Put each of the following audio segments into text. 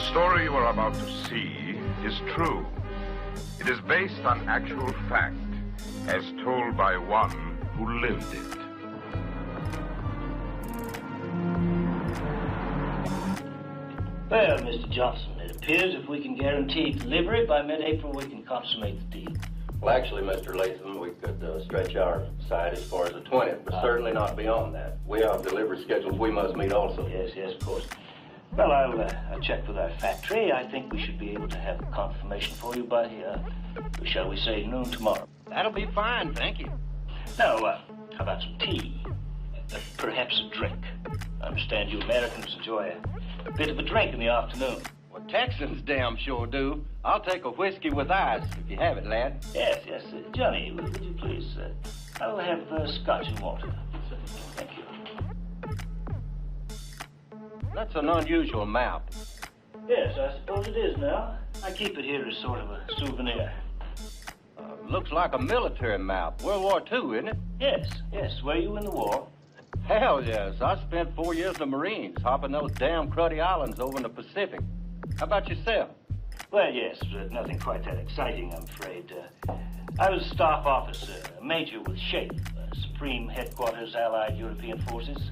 The story you are about to see is true. It is based on actual fact, as told by one who lived it. Well, Mr. Johnson, it appears if we can guarantee delivery by mid-April, we can consummate the deal. Well, actually, Mr. Latham, we could stretch our side as far as the 20th, but certainly not beyond that. We have delivery schedules we must meet also. Yes, of course. Well, I'll check with our factory. I think we should be able to have a confirmation for you by, shall we say, noon tomorrow. That'll be fine, thank you. Now, how about some tea? Perhaps a drink. I understand you Americans enjoy a bit of a drink in the afternoon. Well, Texans damn sure do. I'll take a whiskey with ice, if you have it, lad. Yes. Johnny, would you please? I'll have scotch and water. Thank you. That's an unusual map. Yes, I suppose it is now. I keep it here as sort of a souvenir. Looks like a military map. World War II, isn't it? Yes. Were you in the war? Hell yes. I spent 4 years in the Marines, hopping those damn cruddy islands over in the Pacific. How about yourself? Well, yes, but nothing quite that exciting, I'm afraid. I was a staff officer, a major with SHAPE, Supreme Headquarters Allied European Forces.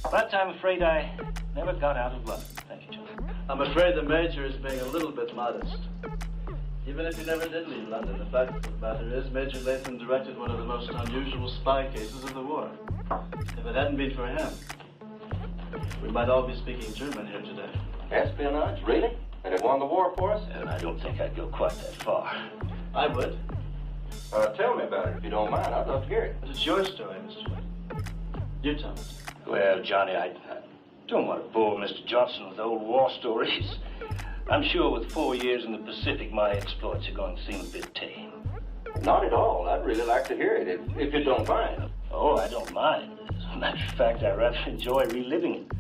But I'm afraid I never got out of London. Thank you, John. I'm afraid the Major is being a little bit modest. Even if he never did leave London, the fact of the matter is Major Latham directed one of the most unusual spy cases of the war. If it hadn't been for him, we might all be speaking German here today. Espionage, really? And it won the war for us? And I don't think I'd go quite that far. I would. Tell me about it, if you don't mind. I'd love to hear it. It's your story, Mr. Latham. You tell me. Well, Johnny, I don't want to bore Mr. Johnson with old war stories. I'm sure with 4 years in the Pacific, my exploits are going to seem a bit tame. Not at all. I'd really like to hear it, if you don't mind. Oh, I don't mind. As a matter of fact, I rather enjoy reliving it.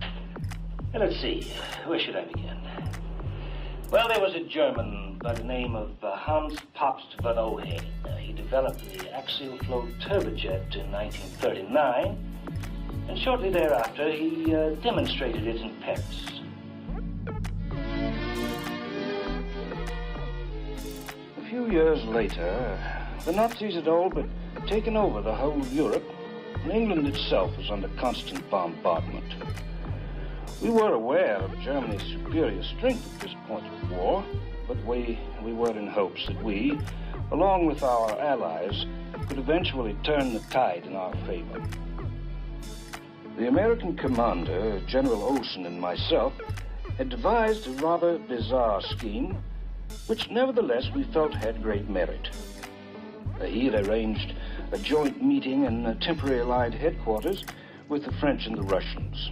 Now, let's see. Where should I begin? Well, there was a German by the name of Hans Pabst von Ohain. He developed the axial flow turbojet in 1939, and shortly thereafter, he demonstrated it in Paris. A few years later, the Nazis had all but taken over the whole of Europe, and England itself was under constant bombardment. We were aware of Germany's superior strength at this point of the war, but we were in hopes that we, along with our allies, could eventually turn the tide in our favor. The American commander, General Olson, and myself had devised a rather bizarre scheme, which nevertheless we felt had great merit. He had arranged a joint meeting in temporary Allied headquarters with the French and the Russians.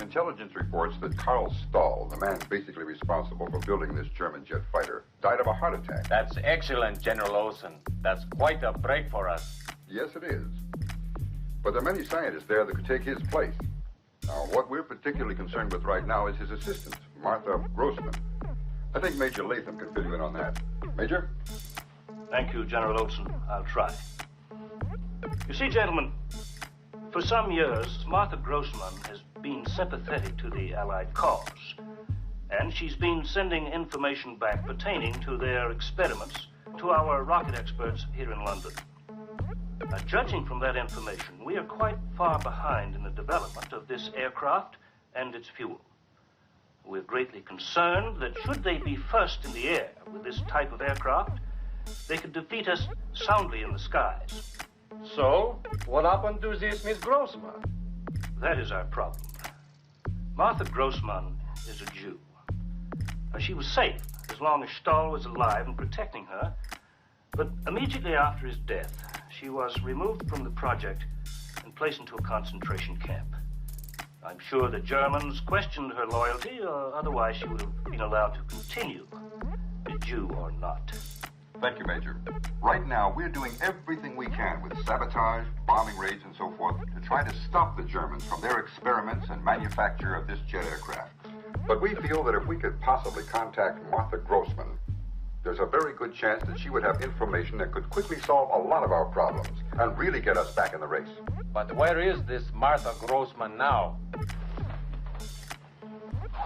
Intelligence reports that Karl Stahl, the man basically responsible for building this German jet fighter, died of a heart attack. That's excellent, General Olson. That's quite a break for us. Yes, it is. But there are many scientists there that could take his place. Now, what we're particularly concerned with right now is his assistant, Martha Grossman. I think Major Latham can fill you in on that. Major? Thank you, General Olson. I'll try. You see, gentlemen, for some years, Martha Grossman has been sympathetic to the Allied cause, and she's been sending information back pertaining to their experiments to our rocket experts here in London. Now, judging from that information, we are quite far behind in the development of this aircraft and its fuel. We're greatly concerned that should they be first in the air with this type of aircraft, they could defeat us soundly in the skies. So, what happened to this Miss Grossman? That is our problem. Martha Grossman is a Jew. She was safe as long as Stahl was alive and protecting her, but immediately after his death, she was removed from the project and placed into a concentration camp. I'm sure the Germans questioned her loyalty, or otherwise she would have been allowed to continue, a Jew or not. Thank you, Major. Right now, we're doing everything we can with sabotage, bombing raids, and so forth to try to stop the Germans from their experiments and manufacture of this jet aircraft. But we feel that if we could possibly contact Martha Grossman, there's a very good chance that she would have information that could quickly solve a lot of our problems and really get us back in the race. But where is this Martha Grossman now?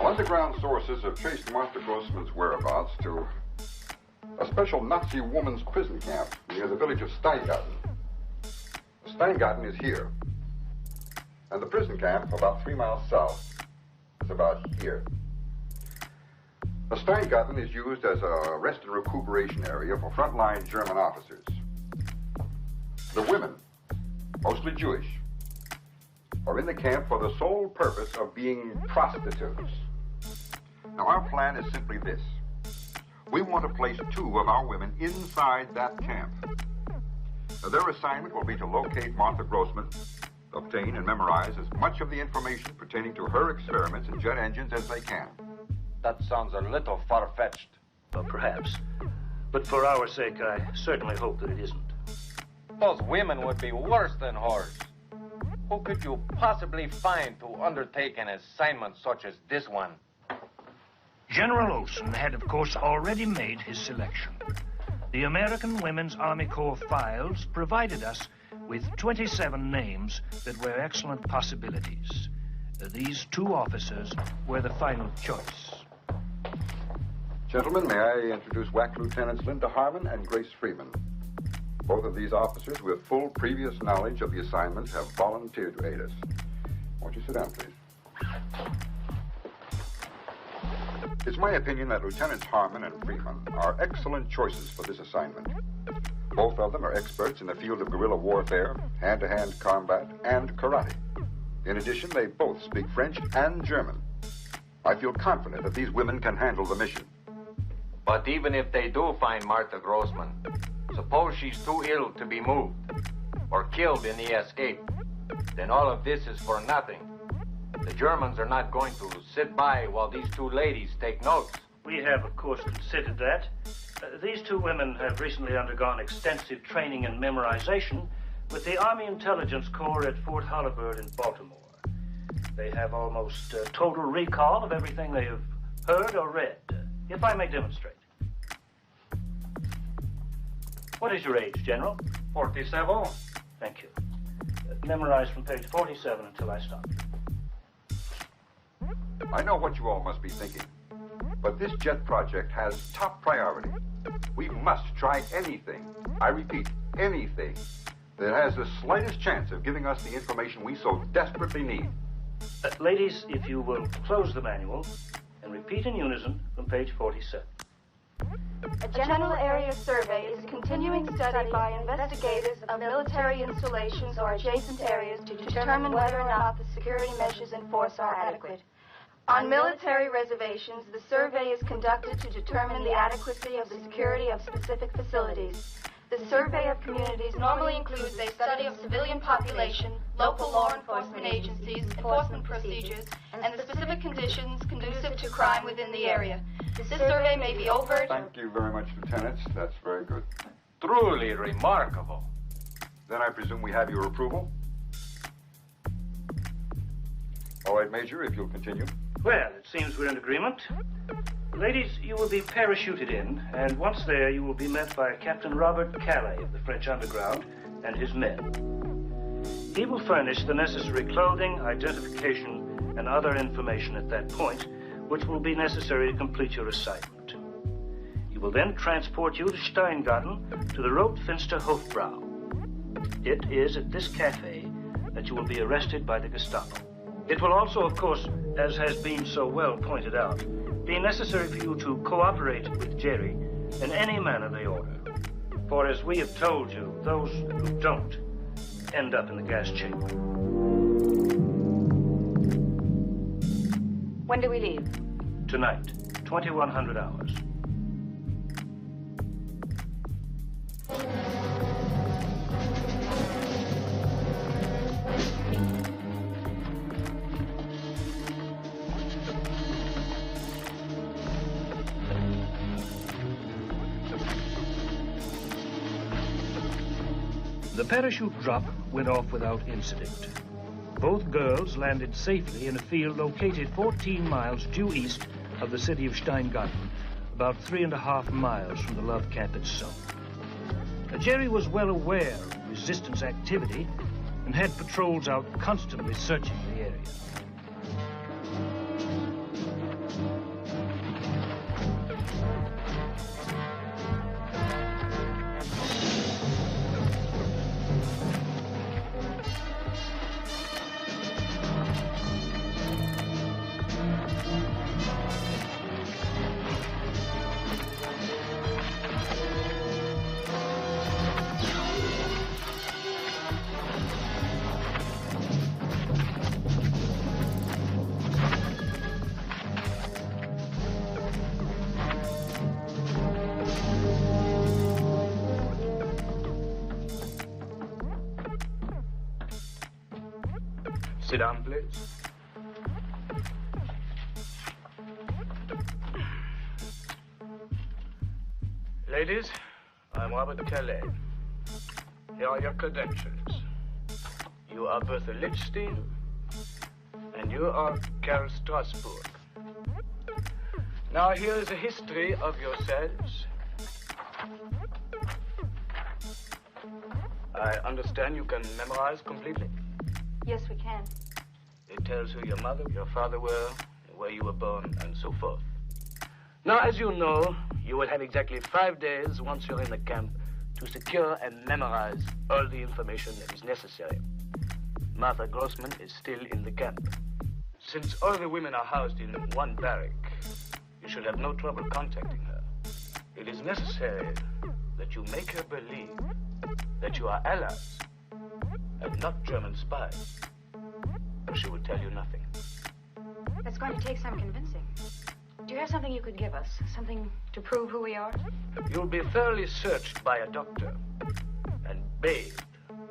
Well, underground sources have traced Martha Grossman's whereabouts to a special Nazi woman's prison camp near the village of Steingarten. Steingarten is here, and the prison camp, about 3 miles south, is about here. The Steingarten is used as a rest and recuperation area for frontline German officers. The women, mostly Jewish, are in the camp for the sole purpose of being prostitutes. Now, our plan is simply this. We want to place 2 of our women inside that camp. Now, their assignment will be to locate Martha Grossman, obtain and memorize as much of the information pertaining to her experiments in jet engines as they can. That sounds a little far-fetched. Well, perhaps. But for our sake, I certainly hope that it isn't. Those women would be worse than whores. Who could you possibly find to undertake an assignment such as this one? General Olson had, of course, already made his selection. The American Women's Army Corps files provided us with 27 names that were excellent possibilities. These 2 officers were the final choice. Gentlemen, may I introduce WAC Lieutenants Linda Harmon and Grace Freeman. Both of these officers with full previous knowledge of the assignment have volunteered to aid us. Won't you sit down, please? It's my opinion that Lieutenants Harmon and Freeman are excellent choices for this assignment. Both of them are experts in the field of guerrilla warfare, hand-to-hand combat, and karate. In addition, they both speak French and German. I feel confident that these women can handle the mission. But even if they do find Martha Grossman, suppose she's too ill to be moved or killed in the escape, then all of this is for nothing. The Germans are not going to sit by while these 2 ladies take notes. We have, of course, considered that. These 2 women have recently undergone extensive training and memorization with the Army Intelligence Corps at Fort Holabird in Baltimore. They have almost total recall of everything they have heard or read. If I may demonstrate. What is your age, General? 47. Thank you. Memorize from page 47 until I stop. I know what you all must be thinking, but this jet project has top priority. We must try anything, I repeat, anything, that has the slightest chance of giving us the information we so desperately need. Ladies, if you will close the manual and repeat in unison from page 47. A general area survey is a continuing study by investigators of military installations or adjacent areas to determine whether or not the security measures in force are adequate. On military reservations, the survey is conducted to determine the adequacy of the security of specific facilities. The survey of communities normally includes a study of civilian population, local law enforcement agencies, enforcement procedures, and the specific conditions conducive to crime within the area. This survey may be overt. Thank you very much, Lieutenants. That's very good. Truly remarkable. Then I presume we have your approval? All right, Major, if you'll continue. Well, it seems we're in agreement. Ladies, you will be parachuted in, and once there, you will be met by Captain Robert Calais of the French Underground and his men. He will furnish the necessary clothing, identification, and other information at that point, which will be necessary to complete your assignment. He will then transport you to Steingarten to the Rotfinster Hofbrau. It is at this cafe that you will be arrested by the Gestapo. It will also, of course, as has been so well pointed out, be necessary for you to cooperate with Jerry in any manner they order. For as we have told you, those who don't end up in the gas chamber. When do we leave? Tonight, 2100 hours. The parachute drop went off without incident. Both girls landed safely in a field located 14 miles due east of the city of Steingarten, about 3.5 miles from the Love Camp itself. Jerry was well aware of resistance activity and had patrols out constantly searching the area. Sit down, please. Ladies, I'm Robert Calais. Here are your credentials. You are Bertha Lichstein, and you are Carol Strasbourg. Now, here is a history of yourselves. I understand you can memorize completely. Yes, we can. It tells who your mother, your father were, where you were born, and so forth. Now, as you know, you will have exactly 5 days once you're in the camp to secure and memorize all the information that is necessary. Martha Grossman is still in the camp. Since all the women are housed in one barrack, you should have no trouble contacting her. It is necessary that you make her believe that you are allies and not German spies, or she will tell you nothing. That's going to take some convincing. Do you have something you could give us? Something to prove who we are? You'll be thoroughly searched by a doctor and bathed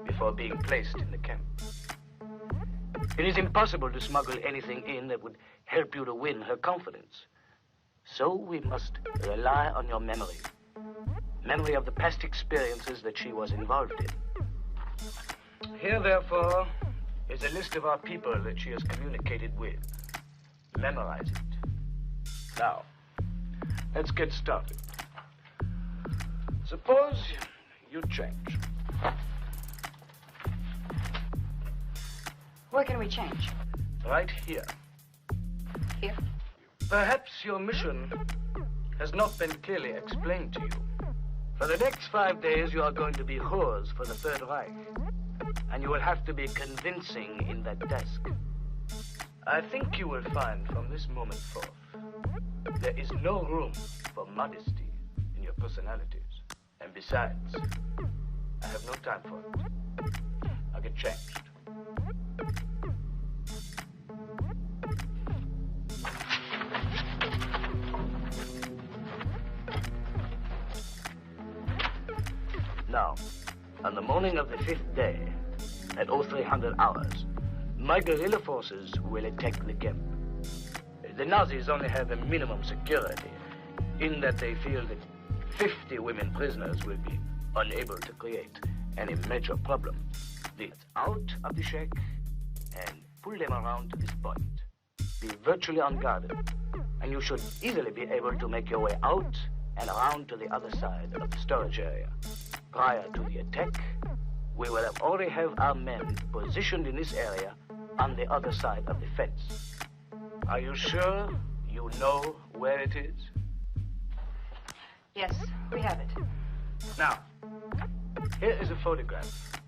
before being placed in the camp. It is impossible to smuggle anything in that would help you to win her confidence. So we must rely on your memory. Memory of the past experiences that she was involved in. Here, therefore, is a list of our people that she has communicated with. Memorize it. Now, let's get started. Suppose you change. Where can we change? Right here. Here? Perhaps your mission has not been clearly explained to you. For the next 5 days, you are going to be whores for the Third Reich. And you will have to be convincing in that task. I think you will find from this moment forth, there is no room for modesty in your personalities. And besides, I have no time for it. I'll get changed. Now, on the morning of the 5th day, at 0300 hours, my guerrilla forces will attack the camp. The Nazis only have a minimum security, in that they feel that 50 women prisoners will be unable to create any major problem. Get out of the shack and pull them around to this point. Be virtually unguarded, and you should easily be able to make your way out and around to the other side of the storage area. Prior to the attack, we will already have our men positioned in this area on the other side of the fence. Are you sure you know where it is? Yes, we have it. Now, here is a photograph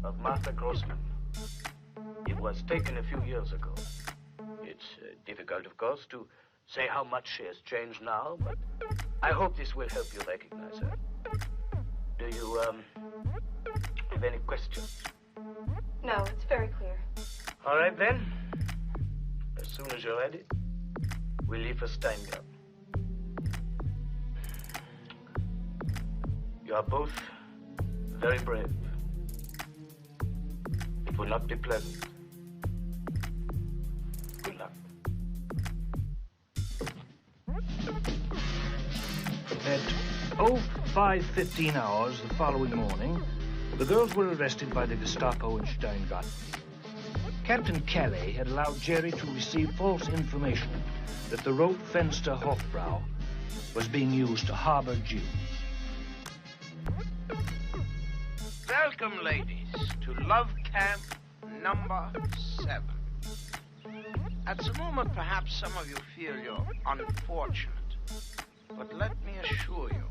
of Martha Grossman. It was taken a few years ago. It's difficult, of course, to say how much she has changed now, but I hope this will help you recognize her. Do you, have any questions? No, it's very clear. All right, then. As soon as you're ready, we'll leave for Steingart. You are both very brave. It will not be pleasant. Good luck. At 05:15 hours the following morning, the girls were arrested by the Gestapo in Steingart. Captain Calais had allowed Jerry to receive false information that the Rotfenster Hofbrau was being used to harbor Jews. Welcome, ladies, to Love Camp number 7. At the moment, perhaps some of you feel you're unfortunate, but let me assure you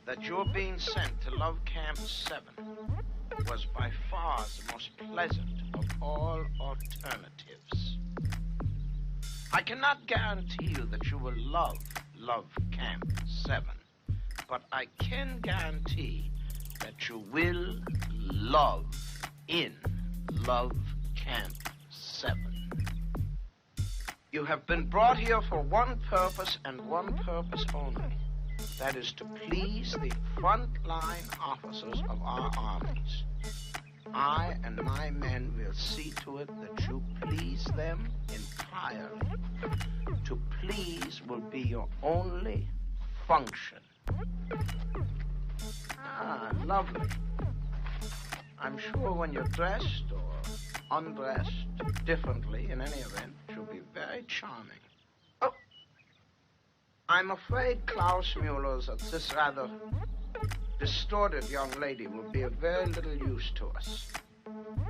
that your being sent to Love Camp 7 was by far the most pleasant of all alternatives. I cannot guarantee you that you will love Love Camp 7, but I can guarantee that you will love in Love Camp 7. You have been brought here for one purpose and one purpose only. That is to please the frontline officers of our armies. I and my men will see to it that you please them entirely. To please will be your only function. Ah, lovely. I'm sure when you're dressed or undressed differently, in any event, you'll be very charming. Oh, I'm afraid Klaus Mueller's at this rather distorted young lady will be of very little use to us.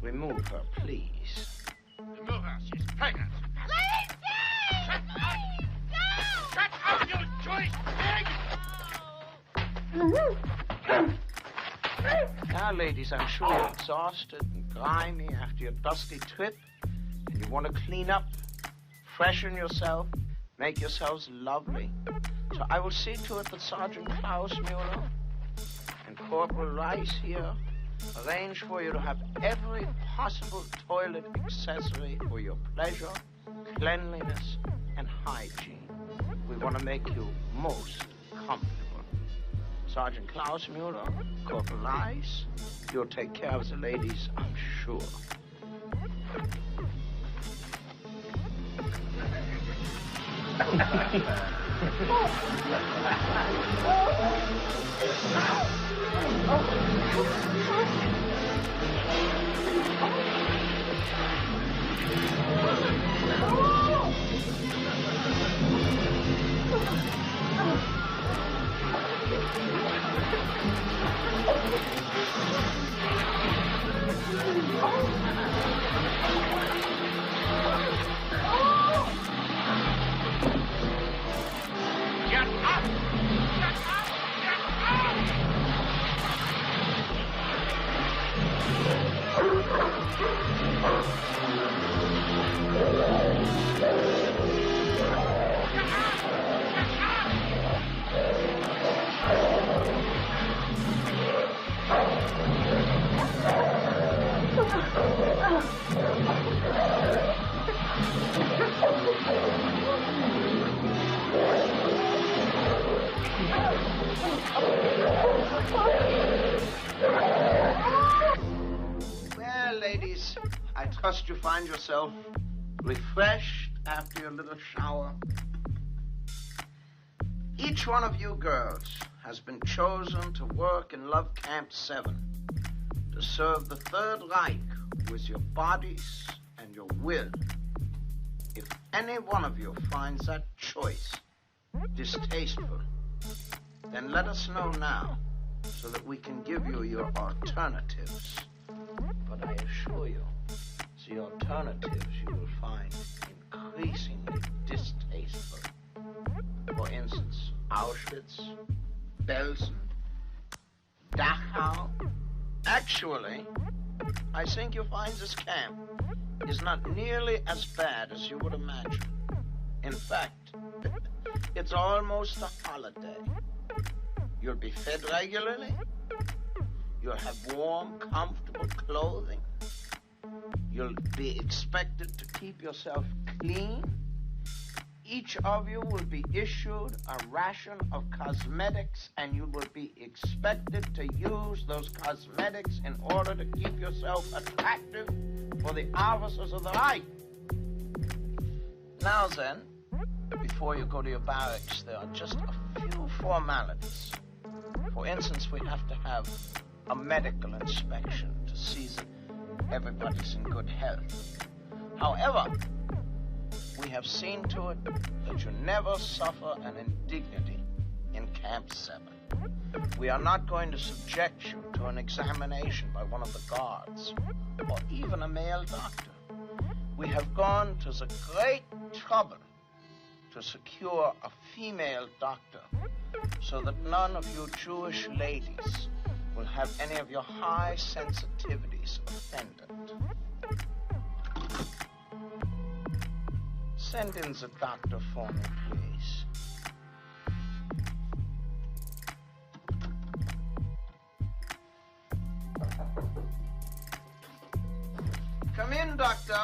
Remove her, please. Remove her. She's pregnant. Lacey! Shut up! No! Shut up, you choice pig! Now, ladies, I'm sure you're exhausted and grimy after your dusty trip, and you want to clean up, freshen yourself, make yourselves lovely. So I will see to it that Sergeant Klaus Mueller and Corporal Rice here arrange for you to have every possible toilet accessory for your pleasure, cleanliness, and hygiene. We want to make you most comfortable. Sergeant Klaus Mueller, Corporal Rice, you'll take care of the ladies, I'm sure. Get up! Get up! Well, ladies, I trust you find yourself refreshed after your little shower. Each one of you girls has been chosen to work in Love Camp 7 to serve the Third Reich with your bodies and your will. If any one of you finds that choice distasteful, then let us know now so that we can give you your alternatives. But I assure you, the alternatives you will find increasingly distasteful. For instance, Auschwitz, Belsen, Dachau. Actually, I think you'll find this camp is not nearly as bad as you would imagine. In fact, it's almost a holiday. You'll be fed regularly. You'll have warm, comfortable clothing. You'll be expected to keep yourself clean. Each of you will be issued a ration of cosmetics, and you will be expected to use those cosmetics in order to keep yourself attractive for the officers of the Reich. Now then, before you go to your barracks, there are just a few formalities. For instance, we have to have a medical inspection to see that everybody's in good health. However, we have seen to it that you never suffer an indignity in Camp 7. We are not going to subject you to an examination by one of the guards, or even a male doctor. We have gone to the great trouble to secure a female doctor so that none of you Jewish ladies will have any of your high sensitivities offended. Send in the doctor for me, please. Come in, doctor.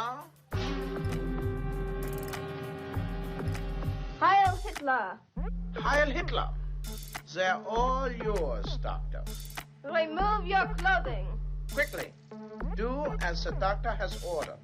Heil Hitler. Heil Hitler. They're all yours, doctor. Remove your clothing. Quickly. Do as the doctor has ordered.